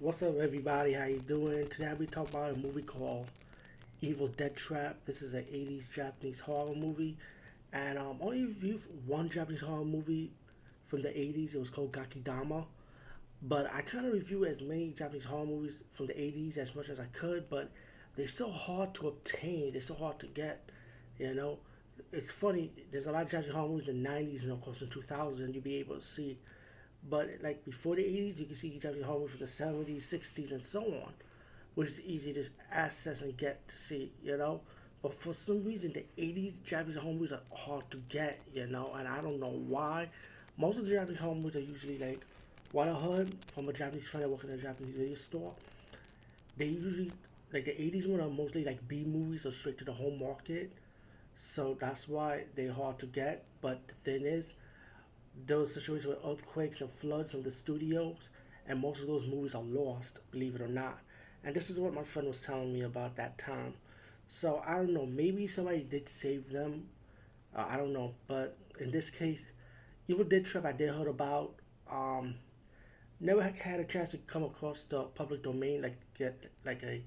What's up, everybody? How you doing? Today we talk about a movie called Evil Dead Trap. This is an '80s Japanese horror movie, and only reviewed one Japanese horror movie from the '80s. It was called Gakidama. But I try to review as many Japanese horror movies from the '80s as much as I could. But they're so hard to obtain. They're so hard to get. You know, it's funny. There's a lot of Japanese horror movies in the '90s and of course in 2000 you'll be able to see. But like before the '80s, you can see Japanese horror movies from the '70s, '60s, and so on, which is easy to access and get to see, But for some reason, the '80s Japanese horror movies are hard to get, and I don't know why. Most of the Japanese horror movies are usually like what I heard from a Japanese friend that worked in a Japanese video store. They usually like the '80s one are mostly like B movies or straight to the home market, so that's why they're hard to get. But the thing is, there was situations with earthquakes and floods from the studios, and most of those movies are lost, believe it or not. And this is what my friend was telling me about that time. So I don't know, maybe somebody did save them. I don't know, but in this case, Evil Dead Trap I did heard about. Um, Never had a chance to come across the public domain, like get like a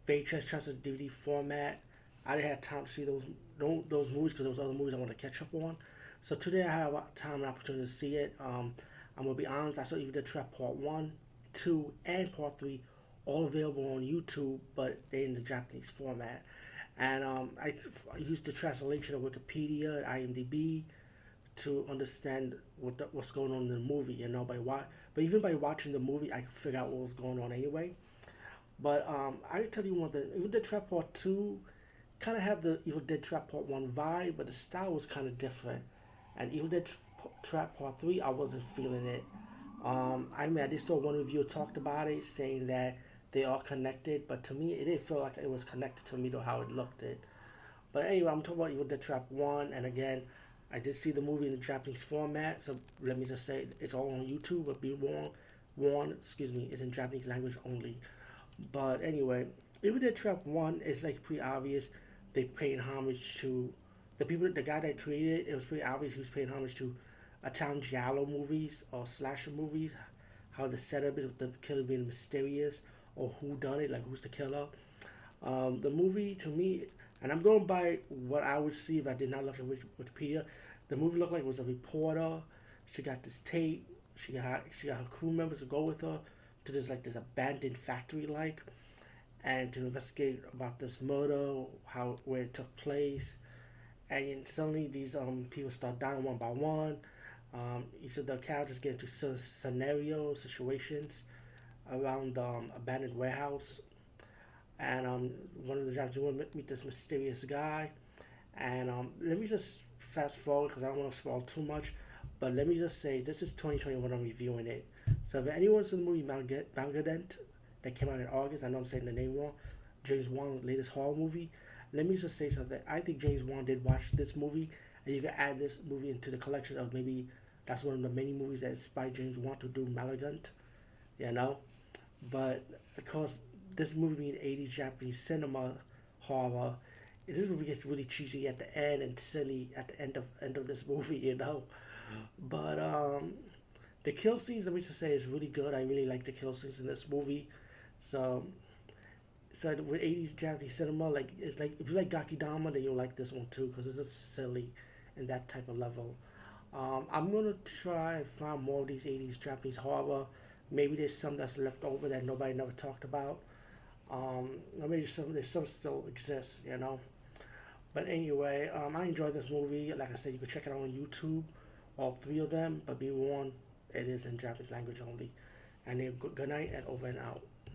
VHS transfer DVD format. I didn't have time to see those movies because there was other movies I wanted to catch up on. So today I have time and opportunity to see it. I'm gonna be honest. I saw Evil Dead Trap Part One, Two, and Part Three, all available on YouTube, but they in the Japanese format. And I used the translation of Wikipedia, IMDb, to understand what's going on in the movie. But even by watching the movie, I could figure out what was going on anyway. But I tell you one thing, Evil Dead Trap Part Two kind of have the Evil Dead Trap Part One vibe, but the style was kind of different. And Evil Dead Trap Part Three, I wasn't feeling it. I mean, I just saw one reviewer talked about it, saying that they are connected, but to me, it didn't feel like it was connected to me to how it looked. It. But anyway, I'm talking about Evil Dead Trap One, and again, I did see the movie in the Japanese format, so let me just say it's all on YouTube. But be warned, excuse me, it's in Japanese language only. But anyway, Evil Dead Trap One is like pretty obvious. They paying homage to the guy that created it. It was pretty obvious he was paying homage to Italian giallo movies or slasher movies. How the setup is with the killer being mysterious or who done it, like who's the killer. The movie to me, and I'm going by what I would see if I did not look at Wikipedia. The movie looked like it was a reporter. She got this tape. She got her crew members to go with her to this abandoned factory and to investigate about this murder, how where it took place, and suddenly these people start dying one by one. Each of the characters get into scenarios, situations around the abandoned warehouse, and one of the jobs you want to meet this mysterious guy. And let me just fast forward because I don't want to spoil too much. But let me just say this is 2021. I'm reviewing it. So if anyone's seen the movie Malgadent that came out in August, I know I'm saying the name wrong. James Wan's latest horror movie. Let me just say something. I think James Wan did watch this movie, and you can add this movie into the collection of maybe that's one of the many movies that inspired James Wan to do Malagant. You know, but because this movie being '80s Japanese cinema horror, this movie gets really cheesy at the end and silly at the end of this movie, But the kill scenes, let me just say, is really good. I really like the kill scenes in this movie. So, so with '80s Japanese cinema, like it's like if you like Gakidama, then you'll like this one too because it's just silly in that type of level. I'm gonna try and find more of these '80s Japanese horror. Maybe there's some that's left over that nobody never talked about. Or maybe there's some still exists. But anyway, I enjoyed this movie. Like I said, you can check it out on YouTube, all three of them. But be warned, it is in Japanese language only. And good night and over and out.